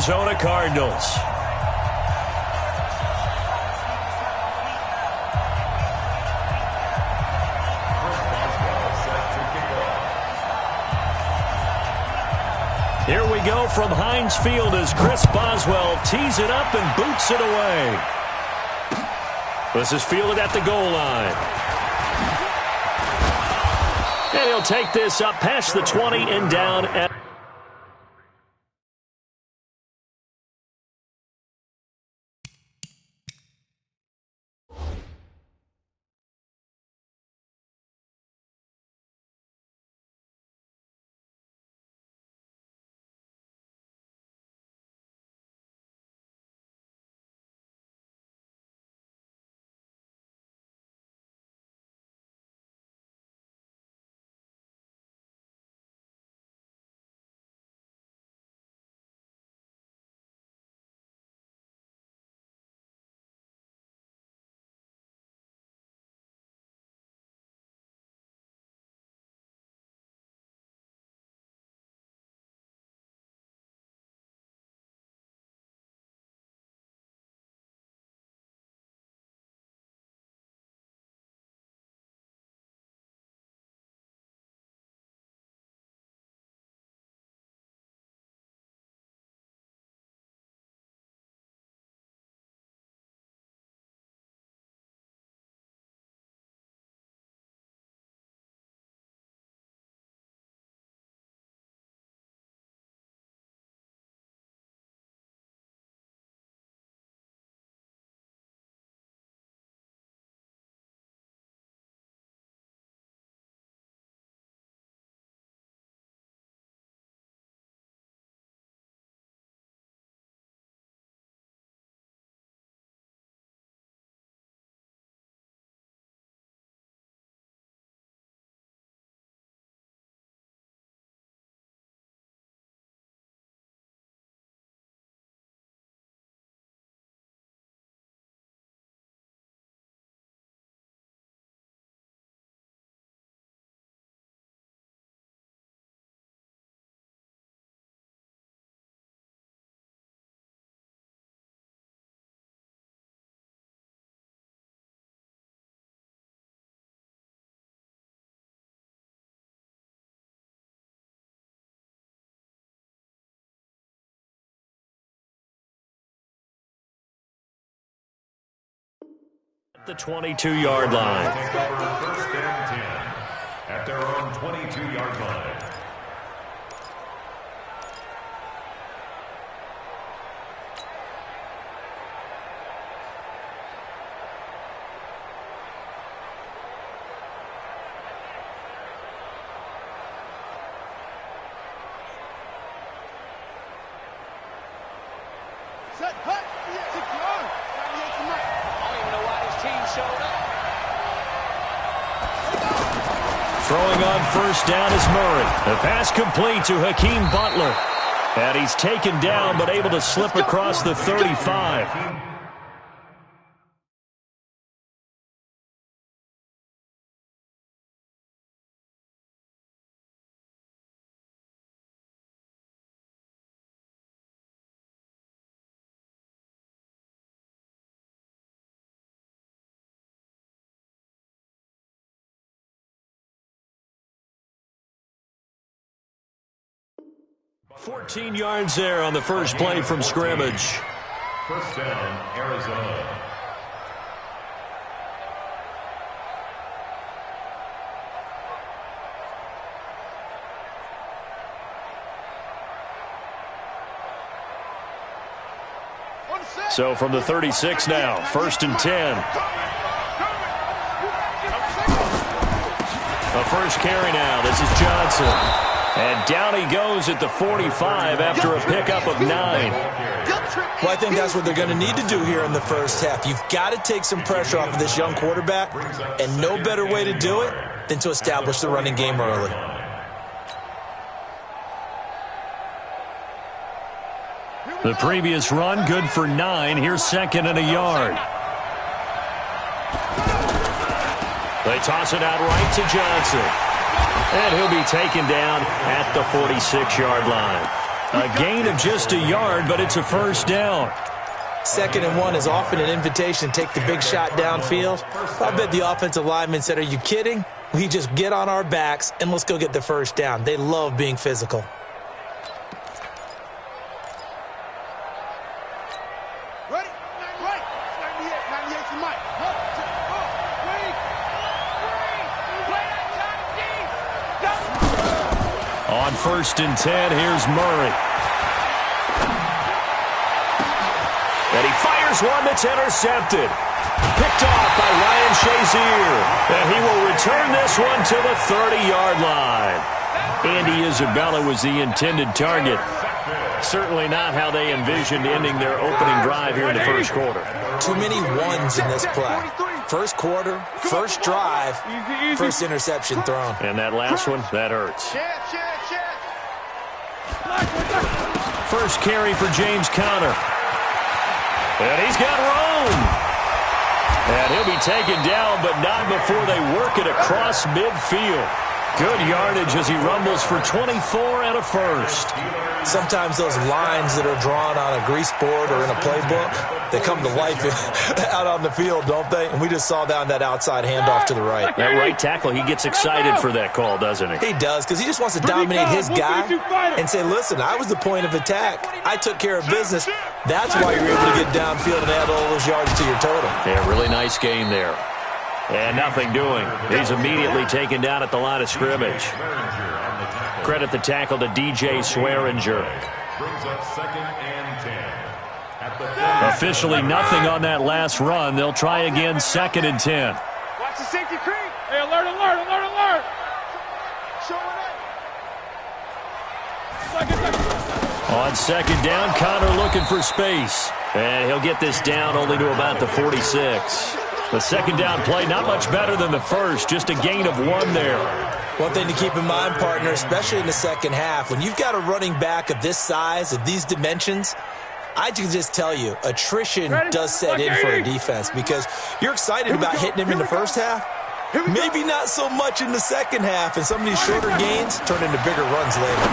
Arizona Cardinals. Here we go from Heinz Field as Chris Boswell tees it up and boots it away. This is fielded at the goal line. And he'll take this up past the 20 and down at the 22-yard line. Take over first and 10 at their own 22-yard line. Set, hut, to go. Throwing on first down is Murray. The pass complete to Hakeem Butler. And he's taken down but able to slip across the 35. Fourteen yards there on the first play from scrimmage. First down, Arizona. So from the 36 now, first and 10. A first carry now. This is Johnson. And down he goes at the 45 after a pickup of 9. Well, I think that's what they're going to need to do here in the first half. You've got to take some pressure off of this young quarterback, and no better way to do it than to establish the running game early. The previous run, good for 9. Here's second and a yard. They toss it out right to Johnson. And he'll be taken down at the 46-yard line. A gain of just a yard, but it's a first down. 2nd and 1 is often an invitation to take the big shot downfield. I bet the offensive lineman said, are you kidding? We just get on our backs and let's go get the first down. They love being physical. Ready? Right. 98 to Mike. On 1st and 10, here's Murray. And he fires one that's intercepted. Picked off by Ryan Shazier. And he will return this one to the 30-yard line. Andy Isabella was the intended target. Certainly not how they envisioned ending their opening drive here in the first quarter. Too many ones in this play. First quarter, first drive, first interception thrown. And that last one, that hurts. First carry for James Conner. And he's got room. And he'll be taken down, but not before they work it across midfield. Good yardage as he rumbles for 24 and a first. Sometimes those lines that are drawn on a grease board or in a playbook, they come to life out on the field, don't they? And we just saw down that outside handoff to the right. That right tackle, he gets excited for that call, doesn't he? He does, because he just wants to dominate his guy and say, listen, I was the point of attack. I took care of business. That's why you're able to get downfield and add all those yards to your total. Yeah, really nice game there. And nothing doing. He's immediately taken down at the line of scrimmage. Credit the tackle to DJ Swearinger. Brings up 2nd and 10. Officially nothing on that last run. They'll try again 2nd and 10. Watch the safety creep. Hey, alert, alert, alert, alert. Show it. On 2nd down, Conner looking for space. And he'll get this down only to about the 46. The 2nd down play, not much better than the first, just a gain of 1 there. One thing to keep in mind, partner, especially in the second half, when you've got a running back of this size, of these dimensions, I can just tell you, attrition does set in for a defense because you're excited about hitting him in the first half. Maybe not so much in the second half, and some of these shorter gains turn into bigger runs later.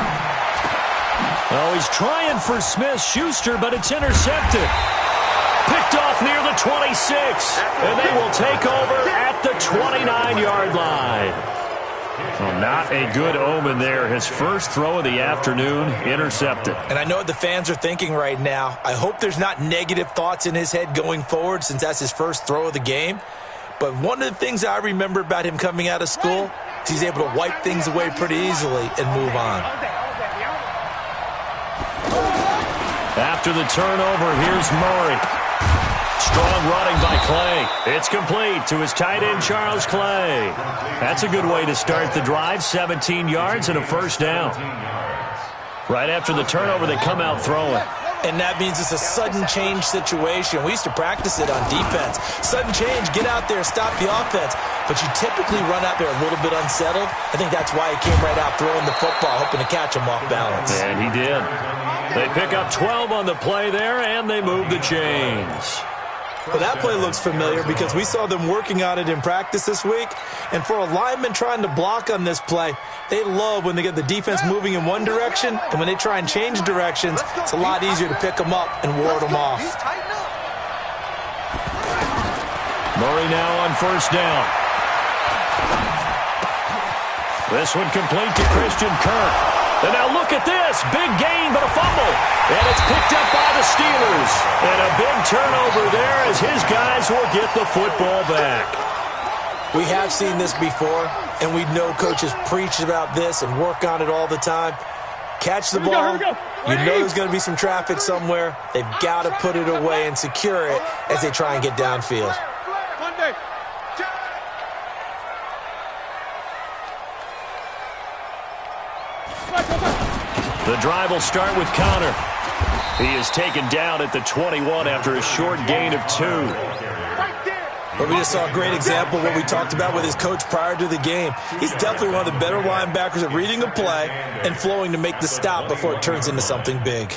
Oh, he's trying for Smith-Schuster, but it's intercepted. Picked off near the 26, and they will take over at the 29-yard line. Well, not a good omen there. His first throw of the afternoon, intercepted. And I know what the fans are thinking right now. I hope there's not negative thoughts in his head going forward since that's his first throw of the game. But one of the things I remember about him coming out of school is he's able to wipe things away pretty easily and move on. After the turnover, here's Murray. Strong running by Clay. It's complete to his tight end, Charles Clay. That's a good way to start the drive. 17 yards and a first down. Right after the turnover, they come out throwing. And that means it's a sudden change situation. We used to practice it on defense. Sudden change, get out there, stop the offense. But you typically run out there a little bit unsettled. I think that's why he came right out throwing the football, hoping to catch him off balance. And he did. They pick up 12 on the play there, and they move the chains. Well, that play looks familiar because we saw them working on it in practice this week. And for a lineman trying to block on this play, they love when they get the defense moving in one direction, and when they try and change directions, it's a lot easier to pick them up and ward them off. Murray now on first down. This one complete to Christian Kirk. And now look at this. Big gain, but a fumble. And it's picked up by the Steelers. And a big turnover there as his guys will get the football back. We have seen this before, and we know coaches preach about this and work on it all the time. Catch the ball. You know there's going to be some traffic somewhere. They've got to put it away and secure it as they try and get downfield. The drive will start with Conner. He is taken down at the 21 after a short gain of 2. But we just saw a great example of what we talked about with his coach prior to the game. He's definitely one of the better linebackers at reading a play and flowing to make the stop before it turns into something big.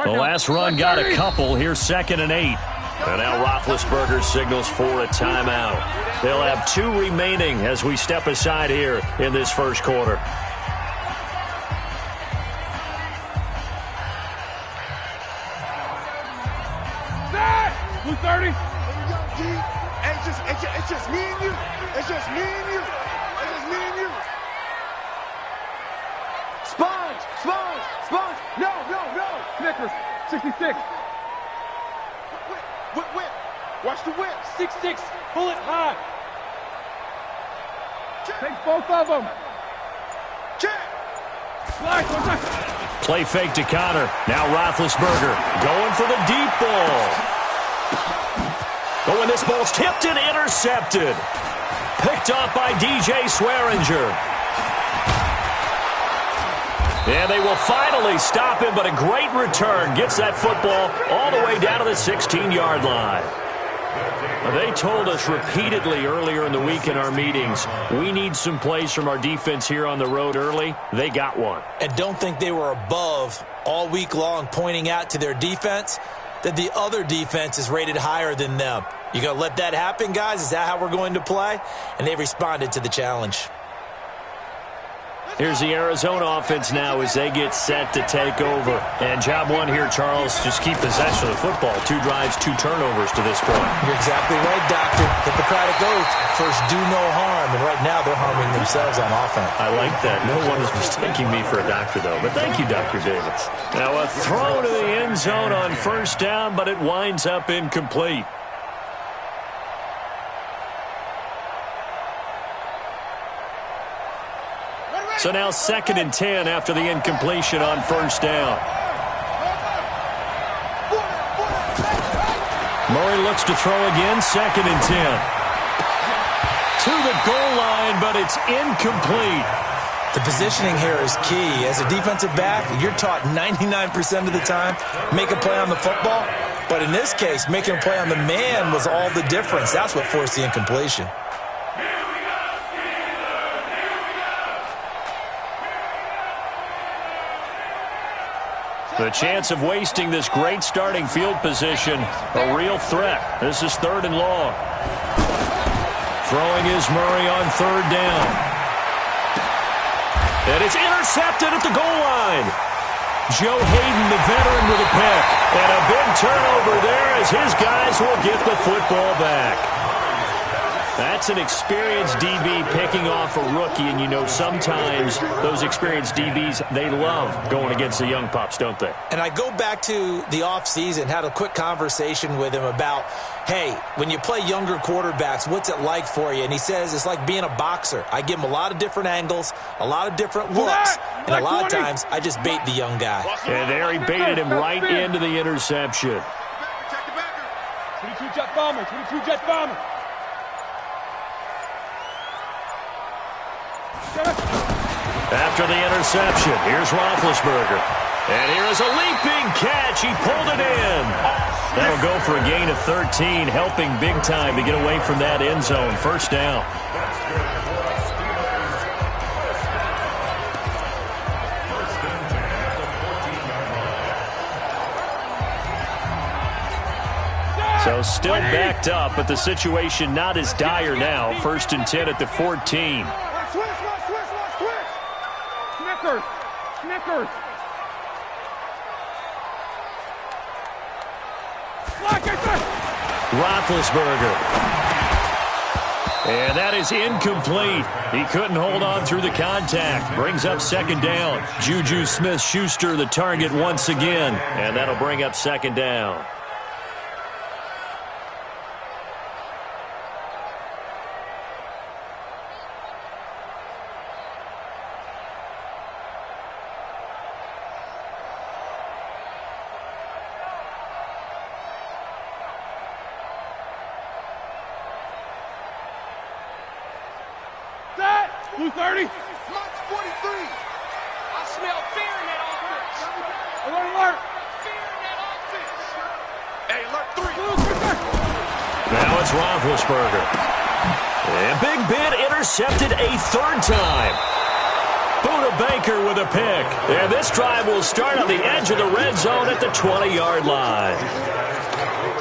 The last run got a couple. Here's 2nd and 8. And now Roethlisberger signals for a timeout. They'll have 2 remaining as we step aside here in this first quarter. Blue 30. It's just me and you. It's just me and you. It's just me and you. Sponge. No. Snickers. 66. Whip. Watch the whip. 6-6. Pull it high. Take both of them. Check. Slide. Play fake to Connor. Now Roethlisberger going for the deep ball. Oh, and this ball's tipped and intercepted. Picked off by DJ Swearinger. And they will finally stop him, but a great return. Gets that football all the way down to the 16-yard line. They told us repeatedly earlier in the week in our meetings, we need some plays from our defense here on the road early. They got one. And don't think they were above all week long pointing out to their defense that the other defense is rated higher than them. You going to let that happen, guys? Is that how we're going to play? And they responded to the challenge. Here's the Arizona offense now as they get set to take over. And job one here, Charles, just keep possession of the football. 2 drives, 2 turnovers to this point. You're exactly right, Doctor. Hippocratic oath. First, do no harm. And right now, they're harming themselves on offense. I like that. No one is mistaking me for a doctor, though. But thank you, Dr. Davis. Now a throw to the end zone on first down, but it winds up incomplete. So now 2nd and 10 after the incompletion on first down. Murray looks to throw again, 2nd and 10. To the goal line, but it's incomplete. The positioning here is key. As a defensive back, you're taught 99% of the time, make a play on the football. But in this case, making a play on the man was all the difference. That's what forced the incompletion. The chance of wasting this great starting field position, a real threat. This is 3rd and long. Throwing is Murray on 3rd down. And it's intercepted at the goal line. Joe Hayden, the veteran, with a pick. And a big turnover there as his guys will get the football back. That's an experienced DB picking off a rookie, and you know sometimes those experienced DBs, they love going against the young pups, don't they? And I go back to the offseason, had a quick conversation with him about, hey, when you play younger quarterbacks, what's it like for you? And he says it's like being a boxer. I give him a lot of different angles, a lot of different looks, and a lot of times I just bait the young guy. And there he baited him right into the interception. 22 jet bomber, 22 jet bomber. After the interception, here's Roethlisberger. And here is a leaping catch. He pulled it in. That'll go for a gain of 13, helping big time to get away from that end zone. First down. So still backed up, but the situation not as dire now. 1st and 10 at the 14. Snickers. Roethlisberger. And that is incomplete. He couldn't hold on through the contact. Brings up 2nd down. Juju Smith-Schuster the target once again. And that'll bring up 2nd down. Blue 30. March 43. I smell fear in that offense. Alert. Fear in that offense. Hey, alert 3. Now it's Roethlisberger. And Big Ben intercepted a 3rd time. Buda Baker with a pick. And this drive will start on the edge of the red zone at the 20-yard line.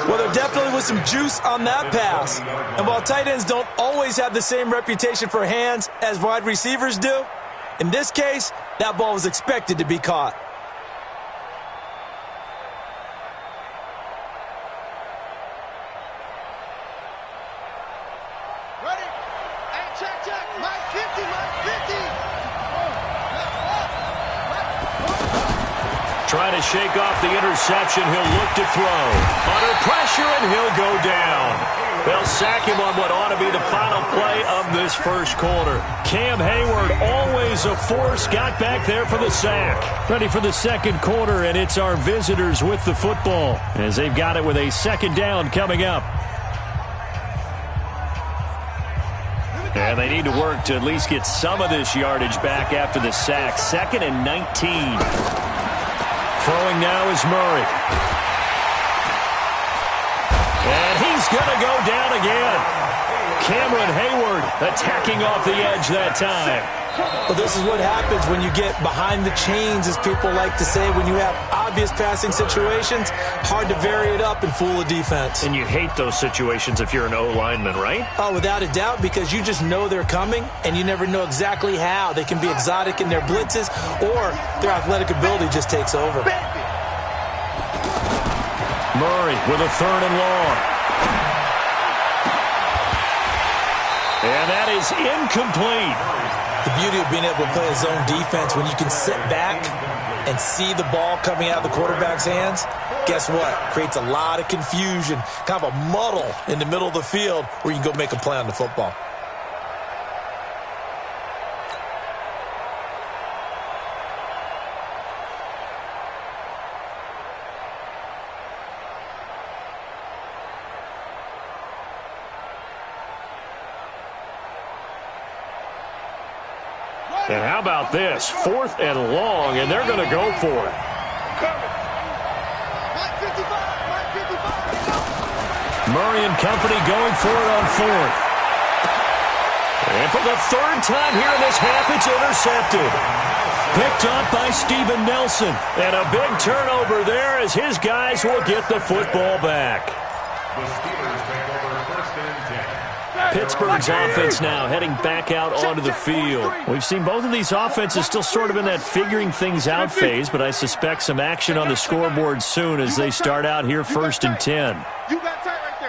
Well, there definitely was some juice on that pass. And while tight ends don't always have the same reputation for hands as wide receivers do, in this case, that ball was expected to be caught. Ready? Hey, check. Mike 50, Mike 50. Trying to shake off the interception. He'll look to throw. Under pressure, and he'll go down. They'll sack him on what ought to be the final play of this first quarter. Cam Hayward, always a force, got back there for the sack. Ready for the second quarter, and it's our visitors with the football as they've got it with a second down coming up. And they need to work to at least get some of this yardage back after the sack. 2nd and 19. Throwing now is Murray. And he's going to go down again. Cameron Hayward attacking off the edge that time. Well, this is what happens when you get behind the chains, as people like to say. When you have obvious passing situations, hard to vary it up and fool a defense. And you hate those situations if you're an O-lineman, right? Oh, without a doubt, because you just know they're coming, and you never know exactly how. They can be exotic in their blitzes, or their athletic ability just takes over. Murray with a 3rd and long. And that is incomplete. The beauty of being able to play a zone defense, when you can sit back and see the ball coming out of the quarterback's hands, guess what? Creates a lot of confusion, kind of a muddle in the middle of the field where you can go make a play on the football. And how about this? 4th and long, and they're going to go for it. Murray and company going for it on 4th. And for the 3rd time here in this half, it's intercepted. Picked up by Steven Nelson. And a big turnover there as his guys will get the football back. The Steelers take over 1st and 10. Pittsburgh's offense now heading back out onto the field. We've seen both of these offenses still sort of in that figuring things out phase, but I suspect some action on the scoreboard soon as they start out here 1st and 10. You got tight right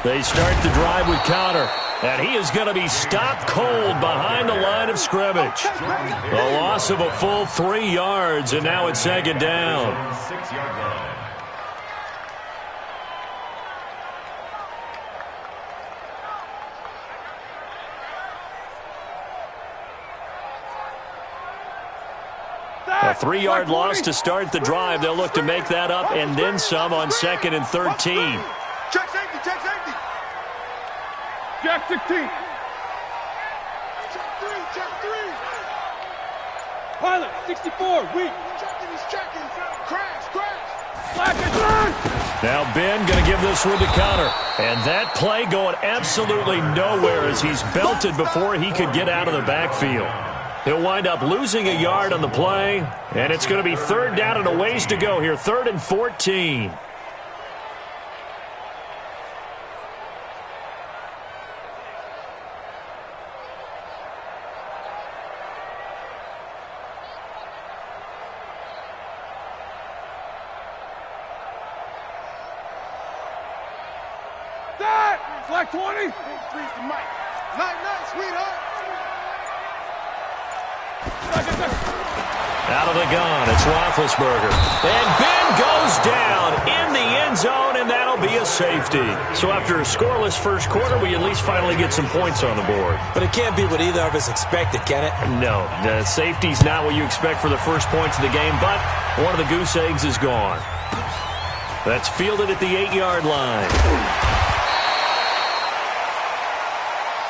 there. They start the drive with Connor, and he is going to be stopped cold behind the line of scrimmage. A loss of a full 3 yards, and now it's 2nd down. 6-yard line. A 3-yard loss to start the drive. They'll look to make that up and then some on 2nd and 13. Check safety. Jack 16. Check three. Pilot 64. Weak. He's checking. Crash. Black and turn. Now Ben going to give this one to Connor. And that play going absolutely nowhere as he's belted before he could get out of the backfield. He'll wind up losing a yard on the play, and it's going to be 3rd down and a ways to go here, 3rd and 14. That. Flag 20. Freeze the mic. Night, sweetheart. Out of the gun, it's Roethlisberger. And Ben goes down in the end zone, and that'll be a safety. So after a scoreless first quarter, we at least finally get some points on the board. But it can't be what either of us expected, can it? No, the safety's not what you expect for the first points of the game, but one of the goose eggs is gone. That's fielded at the 8-yard line.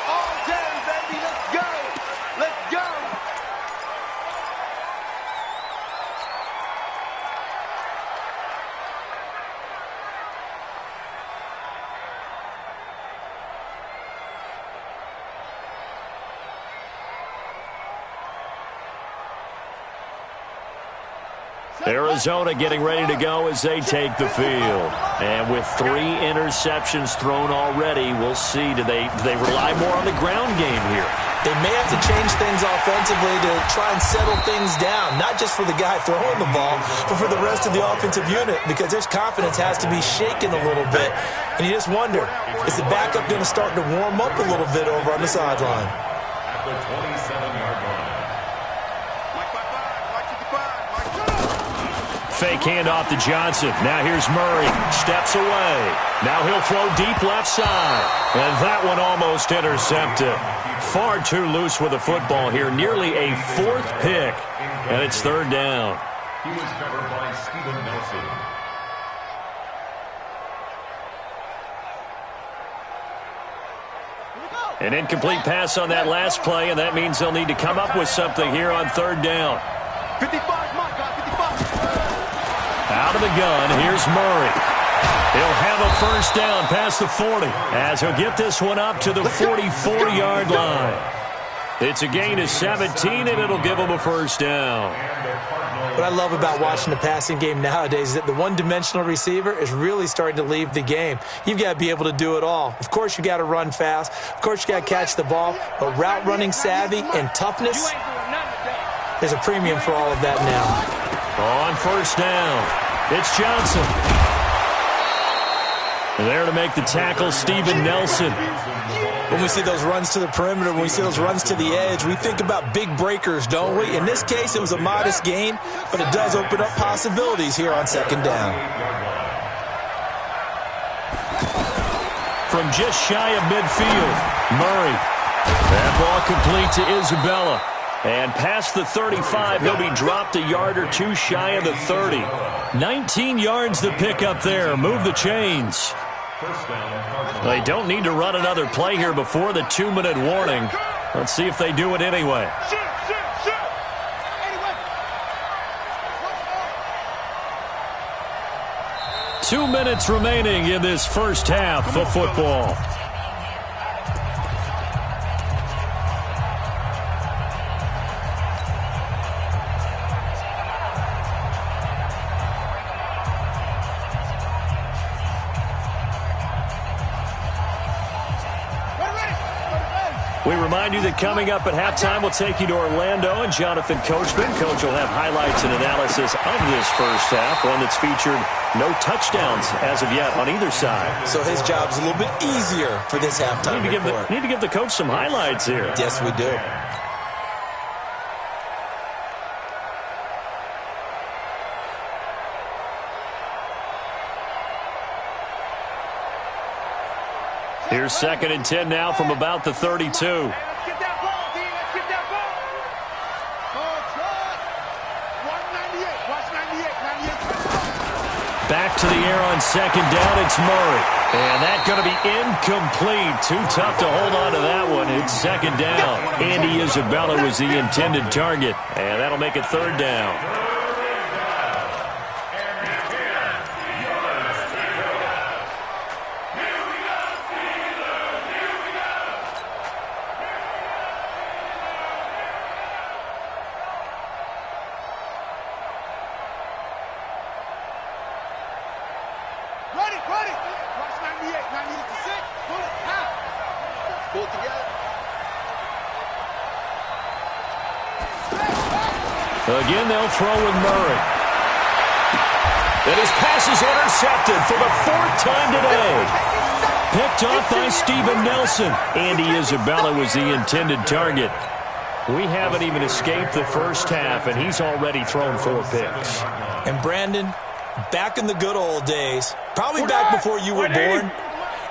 All day, baby. Let's go. Arizona getting ready to go as they take the field. And with 3 interceptions thrown already, we'll see. Do they rely more on the ground game here? They may have to change things offensively to try and settle things down, not just for the guy throwing the ball, but for the rest of the offensive unit, because their confidence has to be shaken a little bit. And you just wonder, is the backup going to start to warm up a little bit over on the sideline? At the 27-yard line. Fake handoff to Johnson. Now here's Murray. Steps away. Now he'll throw deep left side. And that one almost intercepted. Far too loose with the football here. Nearly a 4th pick. And it's 3rd down. He was covered by Steven Nelson. An incomplete pass on that last play, and that means they'll need to come up with something here on 3rd down. 55, my God, 55. Out of the gun, here's Murray. He'll have a first down past the 40 as he'll get this one up to the 44-yard line. It's a gain of 17, and it'll give him a first down. What I love about watching the passing game nowadays is that the one-dimensional receiver is really starting to leave the game. You've got to be able to do it all. Of course, you got to run fast. Of course, you got to catch the ball. But route running savvy and toughness, there's a premium for all of that now. On first down, it's Johnson. There to make the tackle, Steven Nelson. When we see those runs to the perimeter, when we see those runs to the edge, we think about big breakers, don't we? In this case, it was a modest gain, but it does open up possibilities here on 2nd down. From just shy of midfield, Murray. That ball complete to Isabella. And past the 35, he'll be dropped a yard or 2 shy of the 30. 19 yards to pick up there. Move the chains. They don't need to run another play here before the 2-minute warning. Let's see if they do it anyway. 2 minutes remaining in this first half of football. We remind you that coming up at halftime, we'll take you to Orlando and Jonathan Coachman. Coach will have highlights and analysis of this first half, one that's featured no touchdowns as of yet on either side. So his job's a little bit easier for this halftime report. Need to give the coach some highlights here. Yes, we do. Here's 2nd and 10 now from about the 32. Let's get that ball, D. Let's get that ball. Watch 98. Watch 98. Back to the air on 2nd down. It's Murray. And that's going to be incomplete. Too tough to hold on to that one. It's 2nd down. Andy Isabella was the intended target. And that'll make it 3rd down. Ready. Watch 98. 98 to 6. Pull it. Out. Pull it together. Again, they'll throw with Murray. And his pass is intercepted for the 4th time today. Picked off by Steven Nelson. Andy Isabella was the intended target. We haven't even escaped the first half, and he's already thrown 4 picks. And Brandon, back in the good old days, probably back before you were born,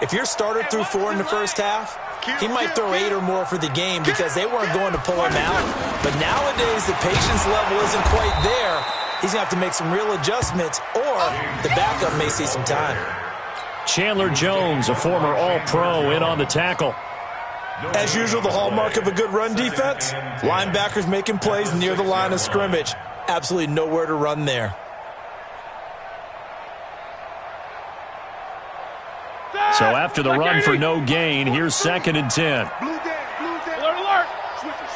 if your starter threw 4 in the first half, he might throw 8 or more for the game because they weren't going to pull him out. But nowadays, the patience level isn't quite there. He's going to have to make some real adjustments, or the backup may see some time. Chandler Jones, a former All-Pro, in on the tackle. As usual, the hallmark of a good run defense, linebackers making plays near the line of scrimmage. Absolutely nowhere to run there. So after the run for no gain, here's 2nd and 10. Blue down. Alert. Switch it.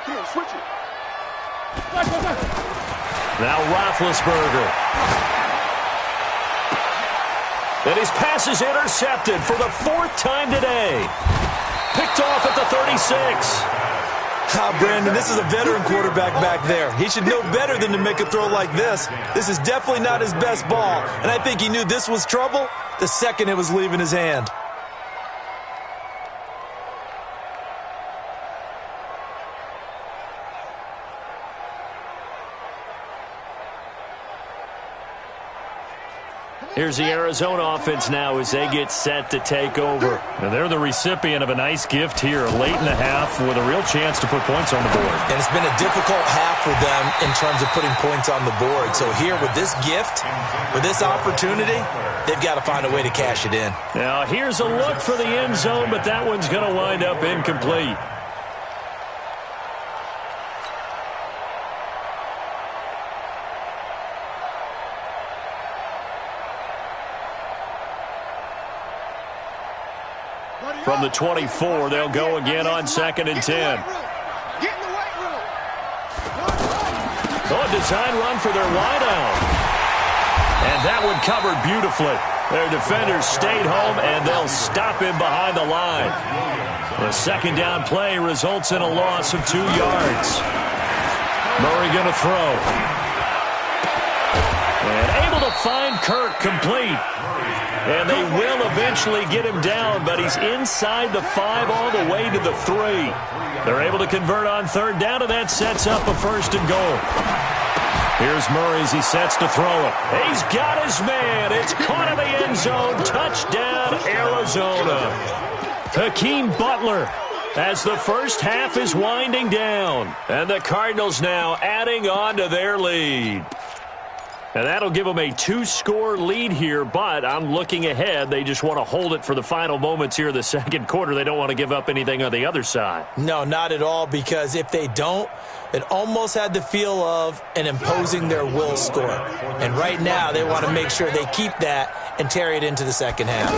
Come on, switch it. Now Roethlisberger. And his pass is intercepted for the 4th time today. Picked off at the 36. Brandon, this is a veteran quarterback back there. He should know better than to make a throw like this. This is definitely not his best ball, and I think he knew this was trouble the second it was leaving his hand. Here's the Arizona offense now as they get set to take over. And they're the recipient of a nice gift here late in the half with a real chance to put points on the board. And it's been a difficult half for them in terms of putting points on the board. So here with this gift, with this opportunity, they've got to find a way to cash it in. Now here's a look for the end zone, but that one's going to wind up incomplete. From the 24, they'll go again on 2nd and 10. Oh, design run for their wideout. And that one covered beautifully. Their defenders stayed home, and they'll him behind the line. The 2nd down play results in a loss of 2 yards. Murray going to throw. And able to find Kirk complete. And they will eventually get him down, but he's inside the 5 all the way to the 3. They're able to convert on 3rd down, and that sets up a 1st and goal. Here's Murray as he sets to throw it. He's got his man. It's caught in the end zone. Touchdown, Arizona. Hakeem Butler as the first half is winding down. And the Cardinals now adding on to their lead. And that'll give them a 2-score lead here, but I'm looking ahead. They just want to hold it for the final moments here in the 2nd quarter. They don't want to give up anything on the other side. No, not at all, because if they don't, it almost had the feel of an imposing their will score. And right now, they want to make sure they keep that and carry it into the 2nd half.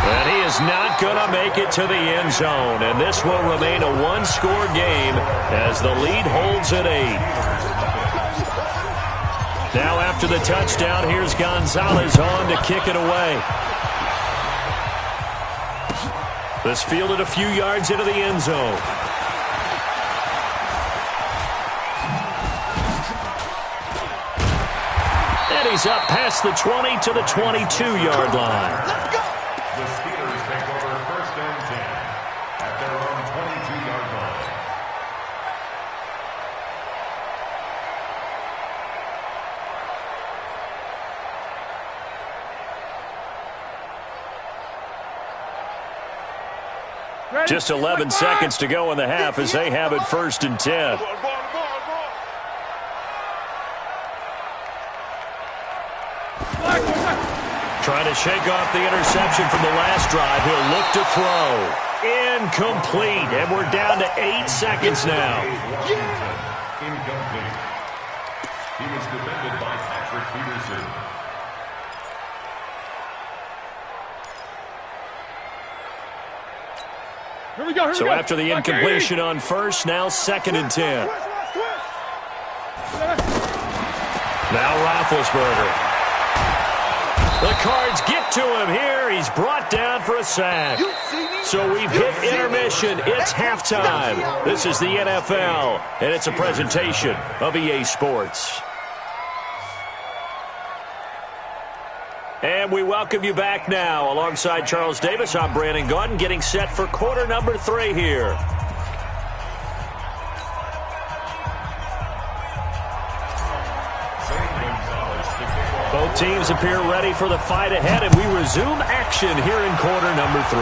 And he is not going to make it to the end zone. And this will remain a 1-score game as the lead holds at 8. Now after the touchdown, here's Gonzalez on to kick it away. This fielded a few yards into the end zone. And he's up past the 20 to the 22-yard line. Let's go. The Steelers take over 1st and 10 at their own 22-yard line. Just 11 seconds to go in the half as they have it 1st and 10. Trying to shake off the interception from the last drive. He'll look to throw. Incomplete. And we're down to 8 seconds now. Incomplete. He was defended by Patrick Peterson. Here we go. So after the incompletion on 1st, now 2nd and 10. Now Roethlisberger. The Cards get to him here. He's brought down for a sack. So we've hit intermission. It's halftime. This is the NFL, and it's a presentation of EA Sports. And we welcome you back now. Alongside Charles Davis, I'm Brandon Gaudin, getting set for quarter number 3 here. Both teams appear ready for the fight ahead, and we resume action here in quarter number 3.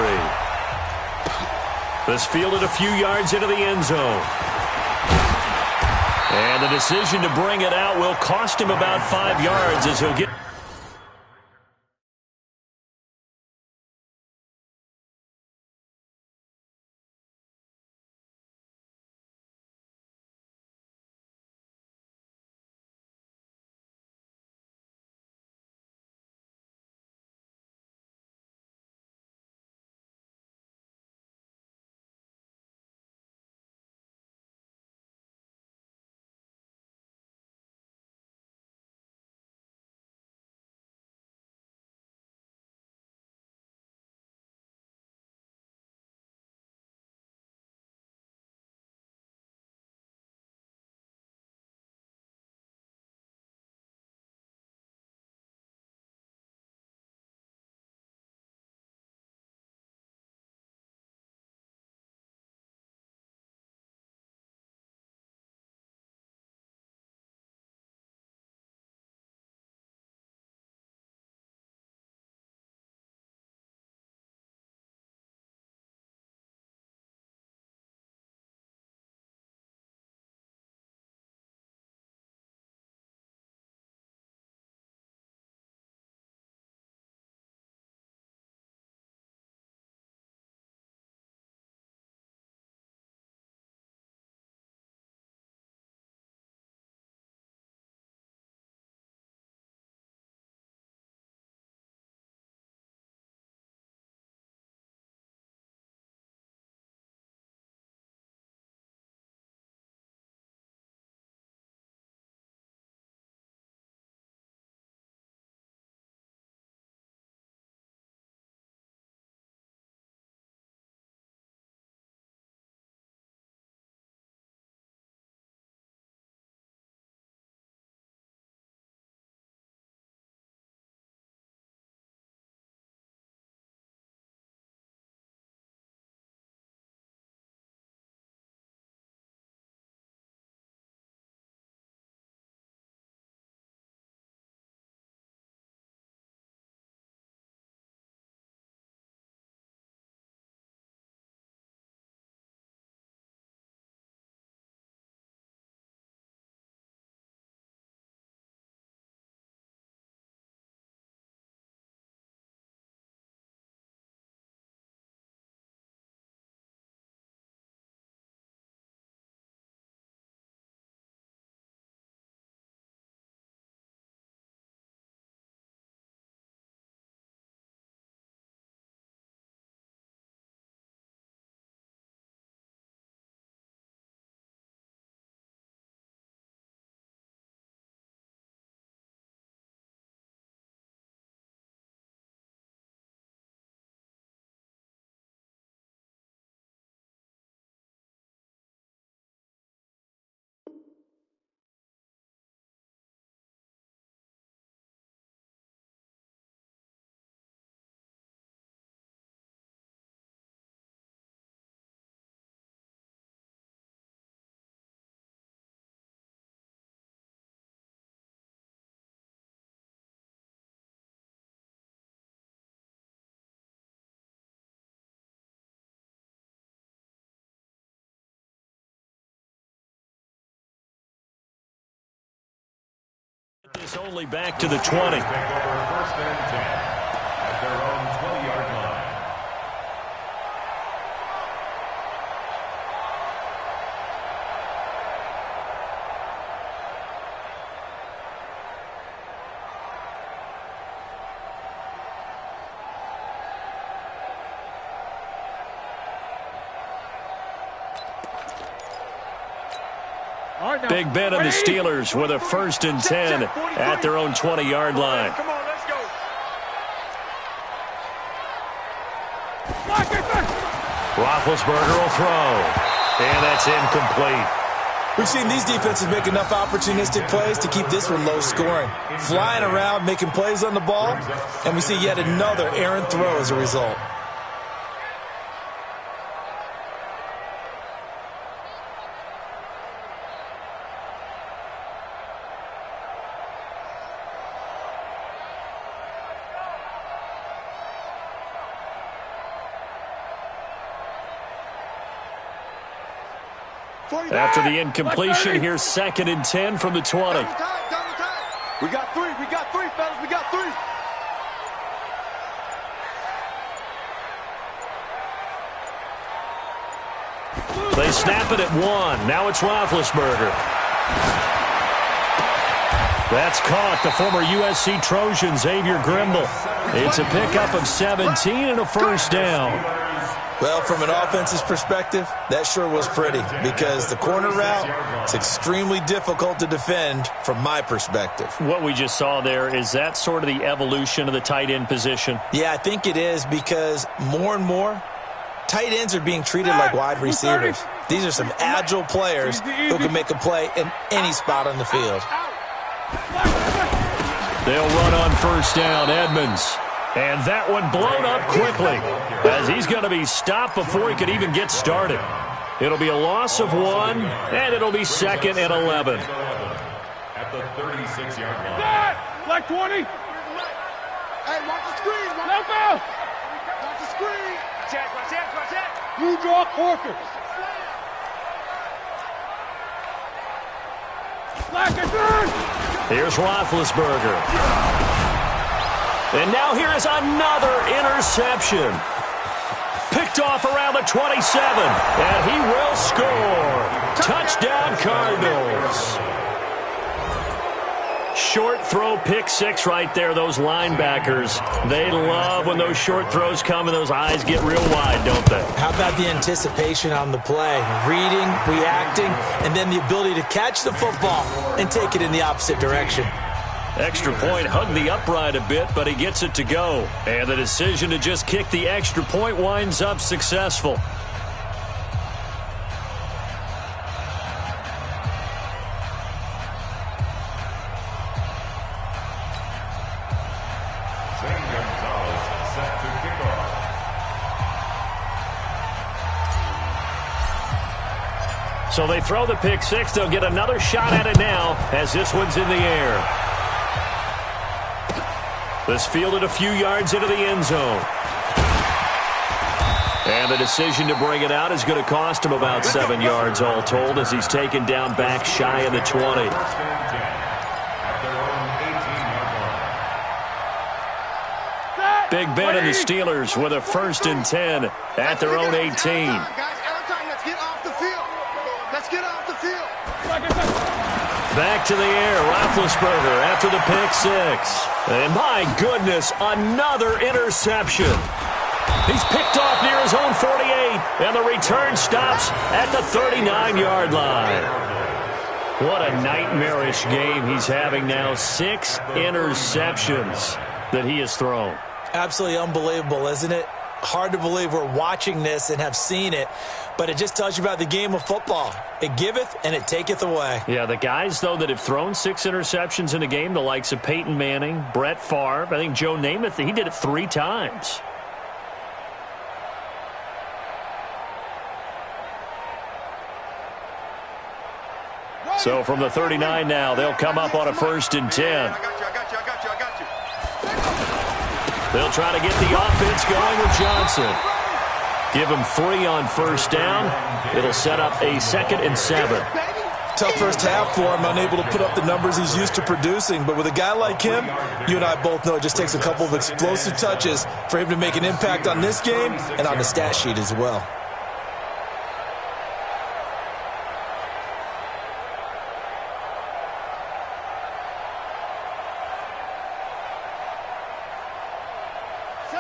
This fielded a few yards into the end zone. And the decision to bring it out will cost him about 5 yards as he'll get This only back to the 20. Take over first and 10 at their own 20-yard line. Big Ben and the Steelers with a first and 10 at their own 20-yard line. Come on, let's go. Roethlisberger will throw. And that's incomplete. We've seen these defenses make enough opportunistic plays to keep this one low scoring. Flying around, making plays on the ball, and we see yet another errant throw as a result. After the incompletion, here's second and 10 from the 20. We got three, fellas, we got three. They snap it at 1. Now it's Roethlisberger. That's caught. The former USC Trojan, Xavier Grimble. It's a pickup of 17 and a first down. Well, from an offense's perspective, that sure was pretty because the corner route is extremely difficult to defend from my perspective. What we just saw there, is that sort of the evolution of the tight end position? Yeah, I think it is because more and more, tight ends are being treated like wide receivers. These are some agile players who can make a play in any spot on the field. They'll run on first down, Edmonds. And that one blown up quickly as he's going to be stopped before he could even get started. It'll be a loss of 1, and it'll be second and 11. At the 36-yard line. Like 20. Hey, watch the screen. Let go. Watch the screen. Watch that. You draw Corker. Black and third. Here's Roethlisberger. And now here is another interception. Picked off around the 27. And he will score. Touchdown, Cardinals. Short throw, pick six right there. Those linebackers, they love when those short throws come and those eyes get real wide, don't they? How about the anticipation on the play? Reading, reacting, and then the ability to catch the football and take it in the opposite direction. Extra point hugged the upright a bit, but he gets it to go. And the decision to just kick the extra point winds up successful. Set to kick off. So they throw the pick six. They'll get another shot at it now as this one's in the air. This fielded a few yards into the end zone. And the decision to bring it out is going to cost him about 7 yards all told as he's taken down back shy of the 20. First and 10 at their own 18-yard line. Big Ben and the Steelers with a first and 10 at their own 18. Guys, every time, let's get off the field. Let's get off the field. Back to the air, Roethlisberger after the pick six. And my goodness, another interception. He's picked off near his own 48, and the return stops at the 39-yard line. What a nightmarish game he's having now. 6 interceptions that he has thrown. Absolutely unbelievable, isn't it? Hard to believe we're watching this and have seen it, but it just tells you about the game of football. It giveth and it taketh away. Yeah, the guys, though, that have thrown 6 interceptions in a game, the likes of Peyton Manning, Brett Favre, I think Joe Namath, he did it 3 times. So from the 39 now, they'll come up on a first and 10. I got you. They'll try to get the offense going with Johnson. Give him 3 on first down. It'll set up a second and 7. Tough first half for him, unable to put up the numbers he's used to producing. But with a guy like him, you and I both know it just takes a couple of explosive touches for him to make an impact on this game and on the stat sheet as well.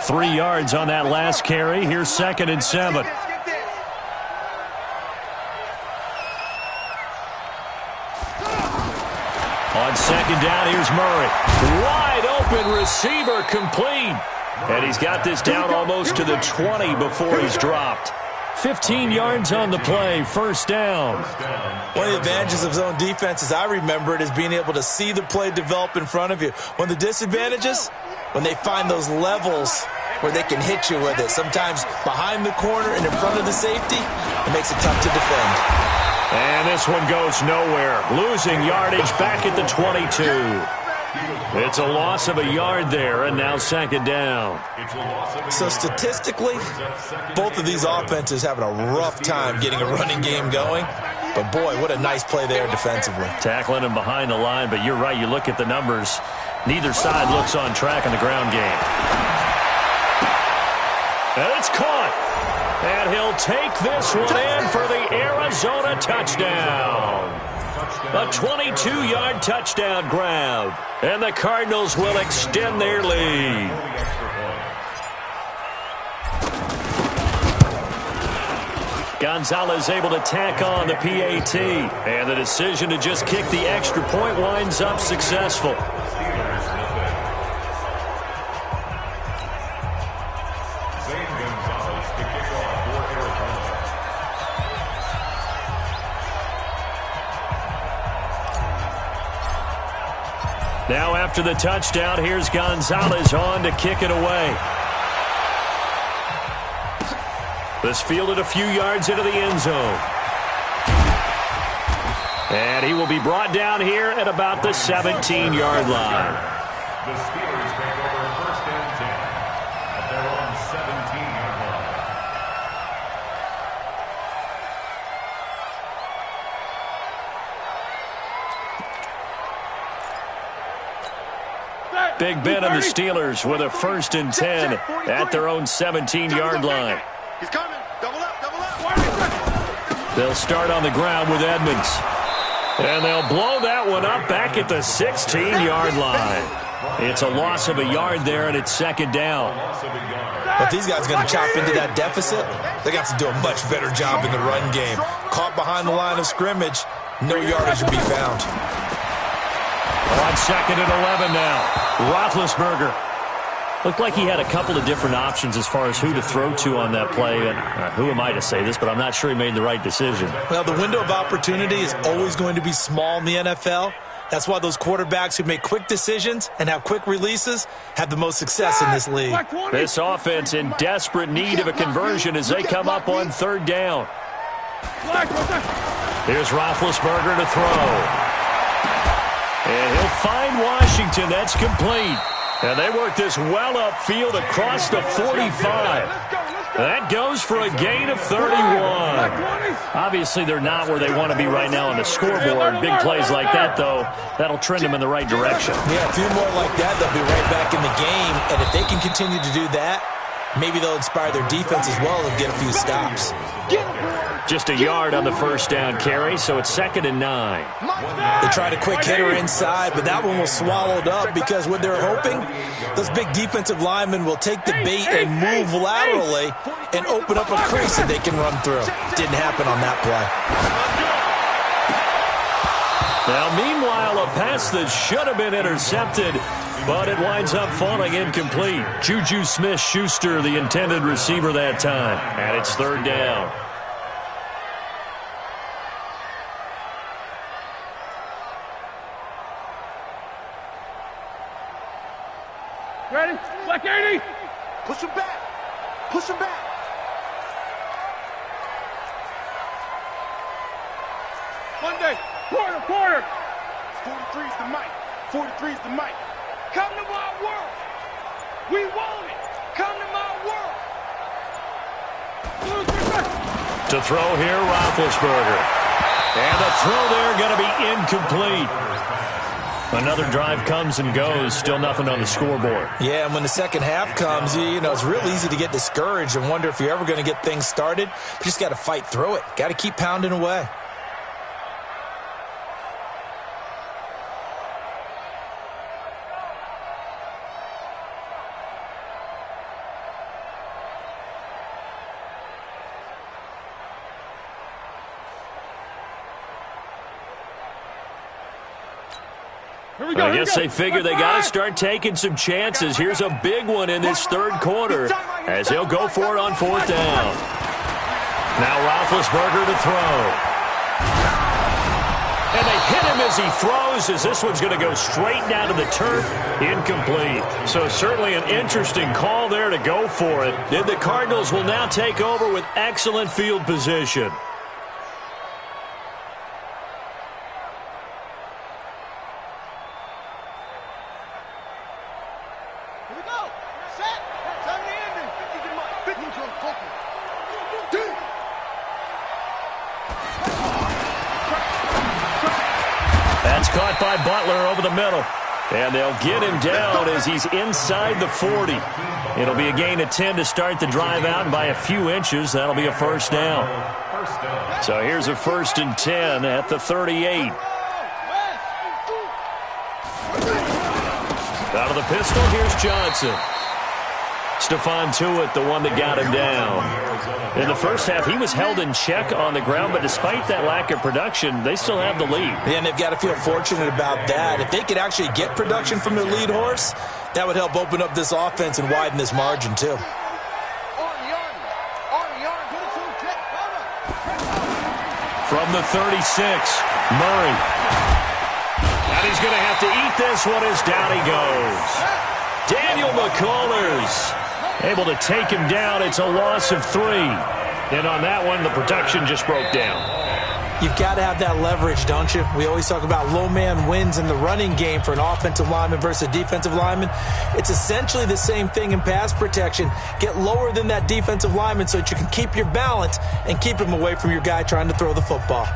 Three yards on that last carry. Here's 2nd and 7. On 2nd down, here's Murray. Wide open receiver, complete. And he's got this down almost to the 20 before he's dropped. 15 yards on the play, 1st down. One of the advantages of zone defense, as I remember it, is being able to see the play develop in front of you. One of the disadvantages, when they find those levels where they can hit you with it, sometimes behind the corner and in front of the safety, it makes it tough to defend. And this one goes nowhere. Losing yardage back at the 22. It's a loss of a yard there, and now 2nd down. So statistically, both of these offenses having a rough time getting a running game going. But boy, what a nice play there defensively. Tackling him behind the line, but you're right, you look at the numbers. Neither side looks on track in the ground game. And it's caught. And he'll take this one in for the Arizona touchdown. A 22-yard touchdown grab. And the Cardinals will extend their lead. Gonzalez able to tack on the PAT. And the decision to just kick the extra point winds up successful. Now after the touchdown, here's Gonzalez on to kick it away. This fielded a few yards into the end zone. And he will be brought down here at about the 17-yard line. The Steelers take over 1st and 10 at their own 17-yard line. Big Ben and the Steelers with a 1st and 10 at their own 17-yard line. He's coming. Double up, double up. They'll start on the ground with Edmonds. And they'll blow that one up back at the 16-yard line. It's a loss of a yard there, and it's 2nd down. But these guys are going to chop into that deficit. They're going to have to do a much better job in the run game. Caught behind the line of scrimmage, no yardage will be found. On 2nd and 11 now. Roethlisberger. Looked like he had a couple of different options as far as who to throw to on that play. And who am I to say this, but I'm not sure he made the right decision. Well, the window of opportunity is always going to be small in the NFL. That's why those quarterbacks who make quick decisions and have quick releases have the most success in this league. This offense in desperate need of a conversion as they come up on 3rd down. Here's Roethlisberger to throw. And he'll find Washington. That's complete. And they work this well upfield across the 45. That goes for a gain of 31. Obviously, they're not where they want to be right now on the scoreboard. Big plays like that, though, that'll trend them in the right direction. Yeah, a few more like that, they'll be right back in the game. And if they can continue to do that, maybe they'll inspire their defense as well and get a few stops. Just a yard on the 1st down carry, so it's 2nd and 9. They tried a quick hitter inside, but that one was swallowed up because what they're hoping, those big defensive linemen will take the bait and move laterally and open up a crease that they can run through. Didn't happen on that play. Now, meanwhile, a pass that should have been intercepted, but it winds up falling incomplete. Juju Smith-Schuster, the intended receiver that time, and it's 3rd down. Ready? Black 80. Push him back. Push him back. Monday. Quarter. 43's the mic. 43's the mic. Come to my world. We want it. Come to my world. To throw here, Roethlisberger. And the throw there going to be incomplete. Another drive comes and goes, still nothing on the scoreboard. Yeah, and when the second half comes, you know, it's real easy to get discouraged and wonder if you're ever going to get things started. You just got to fight through it. Got to keep pounding away. I guess they figure they got to start taking some chances. Here's a big one in this third quarter as he'll go for it on fourth down. Now Roethlisberger to throw. And they hit him as he throws, as this one's going to go straight down to the turf. Incomplete. So certainly an interesting call there to go for it. And the Cardinals will now take over with excellent field position. That's caught by Butler over the middle. And they'll get him down as he's inside the 40. It'll be a gain of 10 to start the drive out, and by a few inches, that'll be a first down. So here's a 1st and 10 at the 38. Out of the pistol, here's Johnson. Stephon Tuitt, the one that got him down. In the first half, he was held in check on the ground, but despite that lack of production, they still have the lead. Yeah, and they've got to feel fortunate about that. If they could actually get production from their lead horse, that would help open up this offense and widen this margin, too. From the 36, Murray. And he's going to have to eat this one as down he goes. Daniel McCullers able to take him down. It's a loss of 3. And on that one, the protection just broke down. You've got to have that leverage, don't you? We always talk about low man wins in the running game for an offensive lineman versus a defensive lineman. It's essentially the same thing in pass protection. Get lower than that defensive lineman so that you can keep your balance and keep him away from your guy trying to throw the football.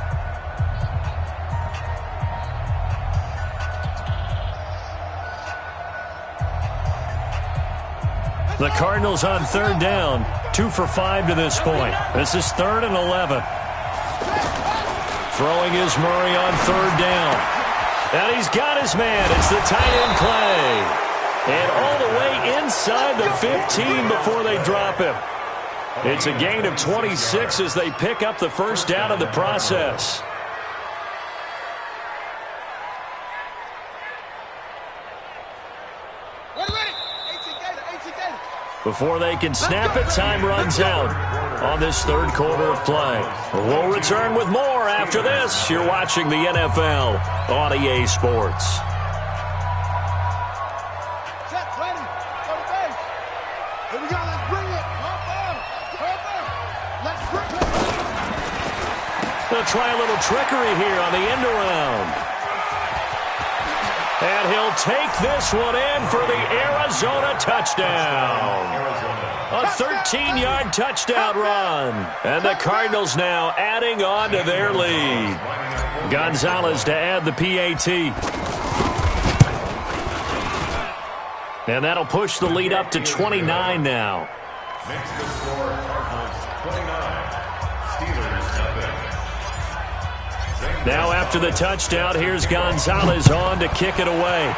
The Cardinals on 3rd down, 2 for 5 to this point. This is 3rd and 11. Throwing is Murray on 3rd down. And he's got his man. It's the tight end play. And all the way inside the 15 before they drop him. It's a gain of 26 as they pick up the first down in the process. Before they can snap it, time runs out on this third quarter of play. We'll return with more after this. You're watching the NFL on EA Sports. Set, ready, go to base. Here we go, let's bring it. Let's bring it. They'll try a little trickery here on the end around. And he'll take this one in for the Arizona touchdown. A 13-yard touchdown run. And the Cardinals now adding on to their lead. Gonzalez to add the PAT. And that'll push the lead up to 29 now. Makes the score Cardinals 29. Steelers nothing. Now after the touchdown, here's Gonzalez on to kick it away.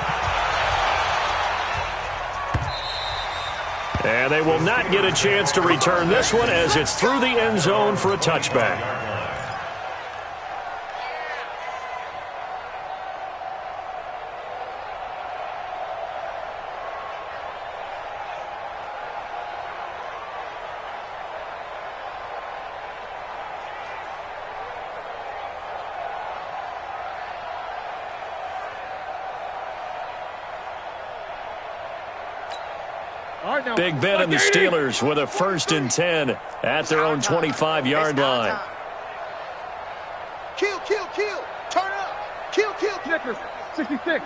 And they will not get a chance to return this one as it's through the end zone for a touchback. Big Ben and the Steelers with a 1st and 10 at their own 25-yard line. Kill, kill, kill. Turn up. Kill, kill. Snickers, 66.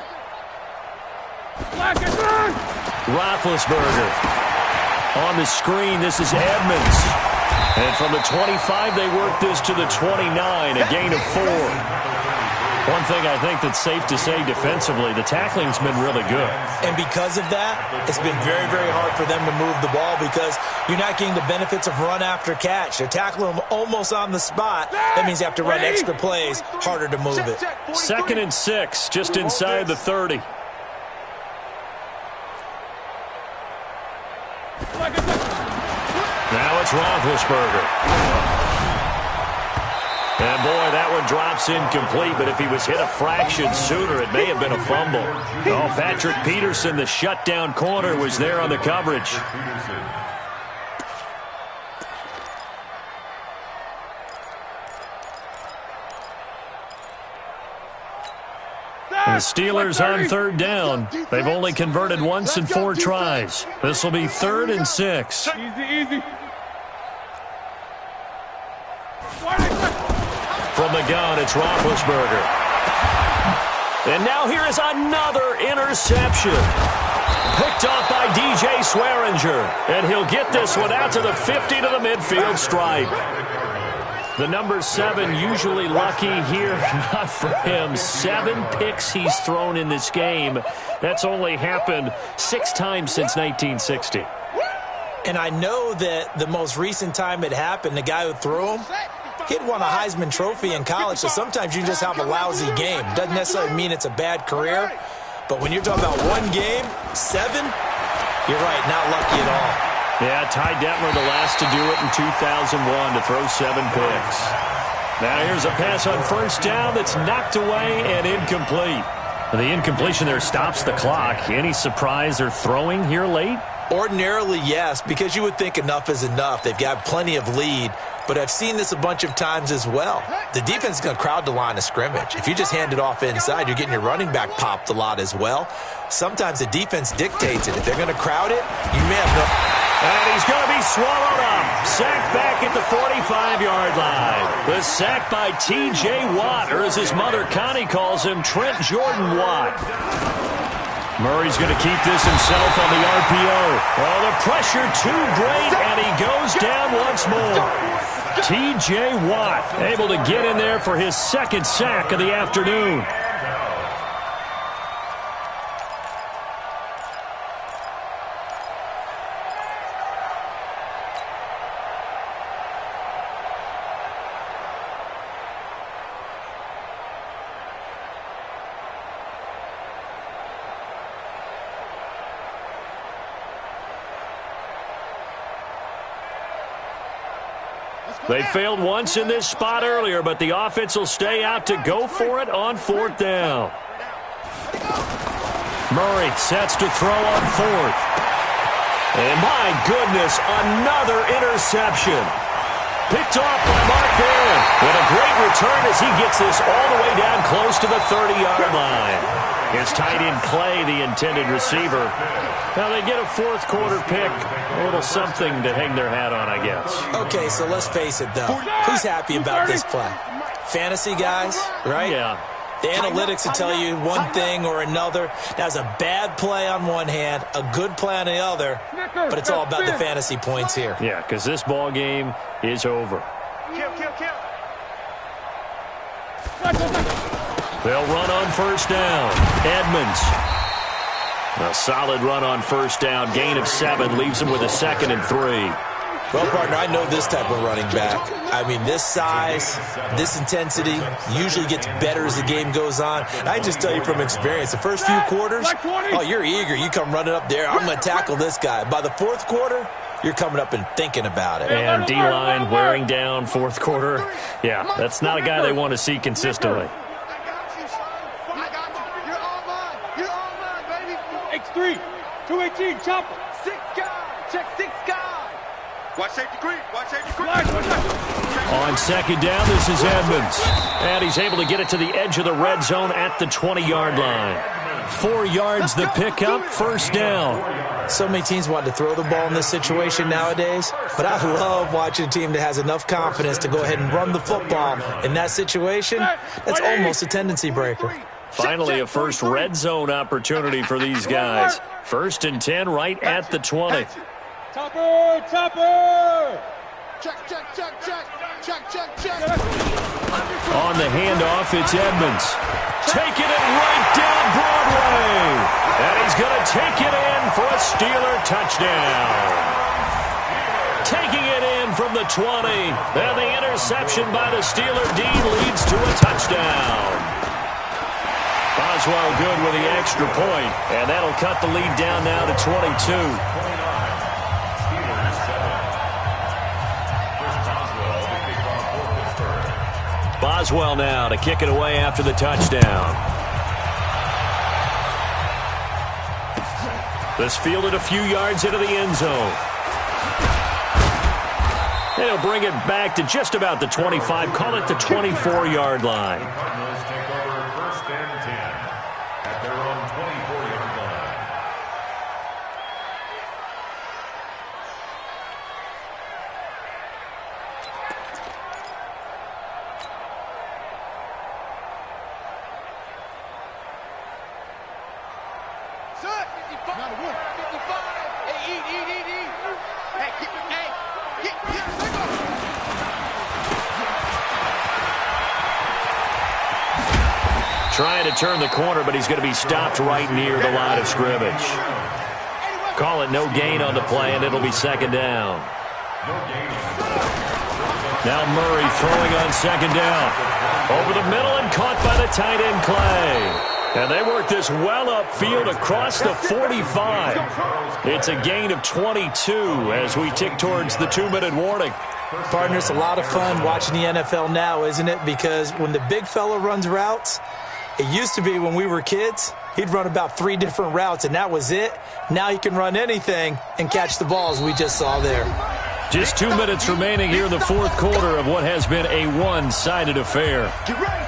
Black and run. Roethlisberger on the screen. This is Edmonds. And from the 25, they work this to the 29, a gain of 4. One thing I think that's safe to say defensively, the tackling's been really good. And because of that, it's been very, very hard for them to move the ball because you're not getting the benefits of run after catch. They're tackling them almost on the spot. That means you have to run extra plays, harder to move it. 2nd and 6, just inside the 30. Now it's Roethlisberger. And, boy, that one drops incomplete, but if he was hit a fraction sooner, it may have been a fumble. Oh, Patrick Peterson, the shutdown corner, was there on the coverage. The Steelers on 3rd down. They've only converted once in 4 tries. This will be 3rd and 6. Easy. From the gun, it's Roethlisberger. And now here is another interception. Picked off by DJ Swearinger. And he'll get this one out to the 50 to the midfield stripe. The number 7 usually lucky here. Not for him. 7 picks he's thrown in this game. That's only happened 6 times since 1960. And I know that the most recent time it happened, the guy who threw him, he'd won a Heisman Trophy in college, so sometimes you just have a lousy game. Doesn't necessarily mean it's a bad career, but when you're talking about one game, 7, you're right, not lucky at all. Yeah, Ty Detmer, the last to do it in 2001 to throw 7 picks. Now here's a pass on 1st down that's knocked away and incomplete. The incompletion there stops the clock. Any surprise they're throwing here late? Ordinarily, yes, because you would think enough is enough. They've got plenty of lead. But I've seen this a bunch of times as well. The defense is going to crowd the line of scrimmage. If you just hand it off inside, you're getting your running back popped a lot as well. Sometimes the defense dictates it. If they're going to crowd it, you may have no... And he's going to be swallowed up. Sacked back at the 45-yard line. The sack by T.J. Watt, or as his mother Connie calls him, Trent Jordan Watt. Murray's going to keep this himself on the RPO. Oh, the pressure too great, and he goes down once more. T.J. Watt able to get in there for his 2nd sack of the afternoon. They failed once in this spot earlier, but the offense will stay out to go for it on 4th down. Murray sets to throw on 4th. And my goodness, another interception. Picked off by Mark Barron. What a great return as he gets this all the way down close to the 30-yard line. His tight end Clay, the intended receiver. Now they get a 4th quarter pick. A little something to hang their hat on, I guess. Okay, so let's face it, though. Who's happy about this play? Fantasy guys, right? Yeah. The analytics will tell you one thing or another. That's a bad play on one hand, a good play on the other, but it's all about the fantasy points here. Yeah, because this ball game is over. Kill. They'll run on 1st down. Edmonds. A solid run on 1st down. Gain of 7 leaves him with a 2nd and 3. Well, partner, I know this type of running back. I mean, this size, this intensity usually gets better as the game goes on. And I just tell you from experience, the first few quarters, oh, you're eager. You come running up there. I'm going to tackle this guy. By the 4th quarter, you're coming up and thinking about it. And D-line wearing down 4th quarter. Yeah, that's not a guy they want to see consistently. X3, 218, chopper. 6 guys. Check 6 guys. Watch safety creep. On 2nd down, this is Edmonds. And he's able to get it to the edge of the red zone at the 20-yard line. 4 yards the pickup, 1st down. So many teams want to throw the ball in this situation nowadays, but I love watching a team that has enough confidence to go ahead and run the football. In that situation, that's almost a tendency breaker. Finally, a first red zone opportunity for these guys. 1st and 10 right at the 20. Topper! Check, check, check, check. Check, check, check. On the handoff, it's Edmonds. Taking it right down Broadway. And he's going to take it in for a Steeler touchdown. Taking it in from the 20. And the interception by the Steeler D leads to a touchdown. Boswell good with the extra point. And that'll cut the lead down now to 22. Boswell now to kick it away after the touchdown. This fielded a few yards into the end zone. And he'll bring it back to just about the 25, call it the 24-yard line. Cardinals take over first and 10 at their own 24-yard line. Son, 55. 55. Hey, eat. Hey, get. Trying to turn the corner, but he's going to be stopped right near the line of scrimmage. Call it no gain on the play, and it'll be second down. Now Murray throwing on second down. Over the middle and caught by the tight end Clay. And they work this well upfield across the 45. It's a gain of 22 as we tick towards the 2-minute warning. Partner, it's a lot of fun watching the NFL now, isn't it? Because when the big fella runs routes, it used to be when we were kids, he'd run about 3 different routes, and that was it. Now he can run anything and catch the balls we just saw there. Just 2 minutes remaining here in the fourth quarter of what has been a one-sided affair. Get ready.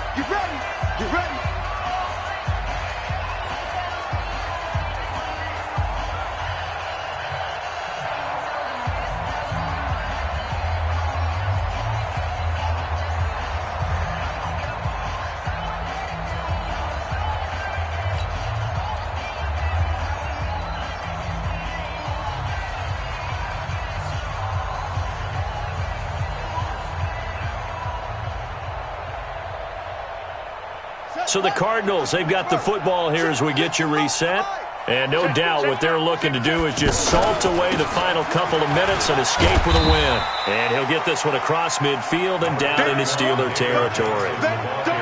So the Cardinals, they've got the football here as we get you reset. And no doubt what they're looking to do is just salt away the final couple of minutes and escape with a win. And he'll get this one across midfield and down into Steeler territory.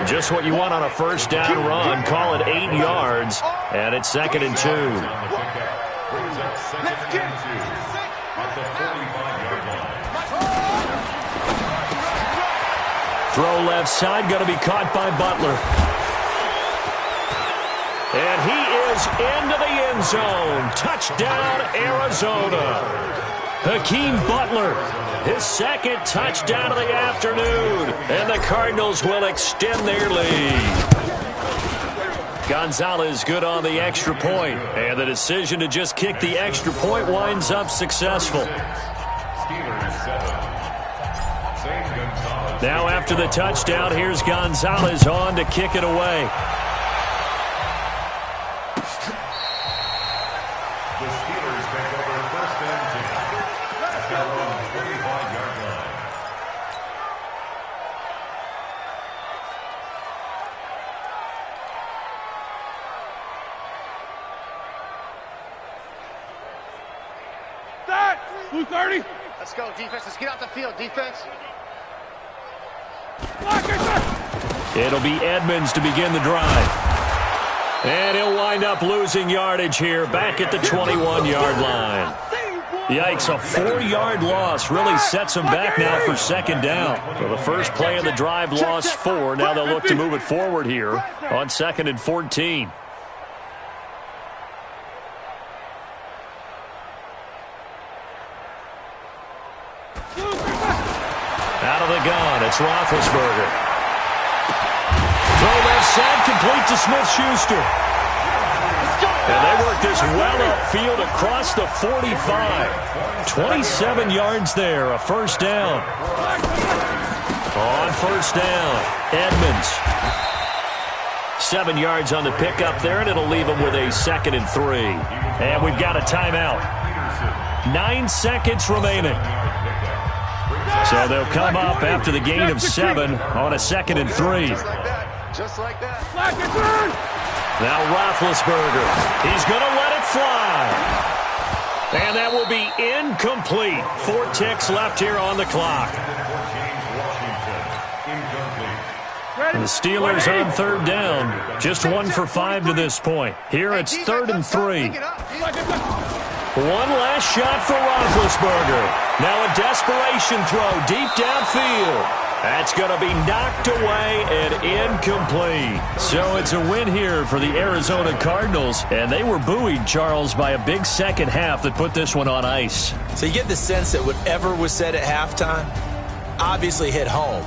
Just what you want on a first down run. Call it 8 yards, and it's 2nd and 2. Throw left side, going to be caught by Butler. And he is into the end zone. Touchdown, Arizona. Hakeem Butler, his 2nd touchdown of the afternoon. And the Cardinals will extend their lead. Gonzalez good on the extra point. And the decision to just kick the extra point winds up successful. Now after the touchdown, here's Gonzalez on to kick it away. The Steelers take over first and 10 at their own 25-yard line. That! Blue 30. Let's go, defense. Let's get out the field, defense. It'll be Edmonds to begin the drive. And he'll wind up losing yardage here back at the 21-yard line. Yikes, a 4-yard loss really sets him back now for second down. So the first play of the drive lost 4. Now they'll look to move it forward here on 2nd and 14. Out of the gun, it's Roethlisberger. Throw left side, complete to Smith-Schuster. And they work this well upfield across the 45. 27 yards there, a first down. On first down, Edmonds. 7 yards on the pickup there, and it'll leave them with a 2nd and 3. And we've got a timeout. 9 seconds remaining. So they'll come up after the gain of 7 on a 2nd and 3. Just like that. Now Roethlisberger. He's going to let it fly. And that will be incomplete. 4 ticks left here on the clock. And the Steelers on 3rd down. Just 1 for 5 to this point. Here it's 3rd and 3. One last shot for Roethlisberger. Now a desperation throw deep downfield. That's going to be knocked away and incomplete. So it's a win here for the Arizona Cardinals. And they were buoyed, Charles, by a big second half that put this one on ice. So you get the sense that whatever was said at halftime obviously hit home.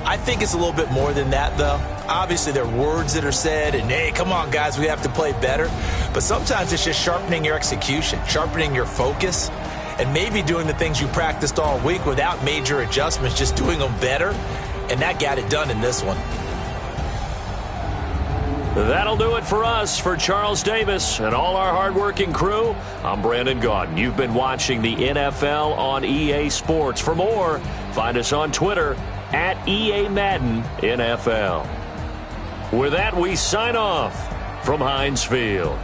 I think it's a little bit more than that, though. Obviously, there are words that are said, and, hey, come on, guys, we have to play better. But sometimes it's just sharpening your execution, sharpening your focus, and maybe doing the things you practiced all week without major adjustments, just doing them better. And that got it done in this one. That'll do it for us. For Charles Davis and all our hardworking crew, I'm Brandon Gaudin. You've been watching the NFL on EA Sports. For more, find us on Twitter at EA Madden NFL. With that, we sign off from Heinz Field.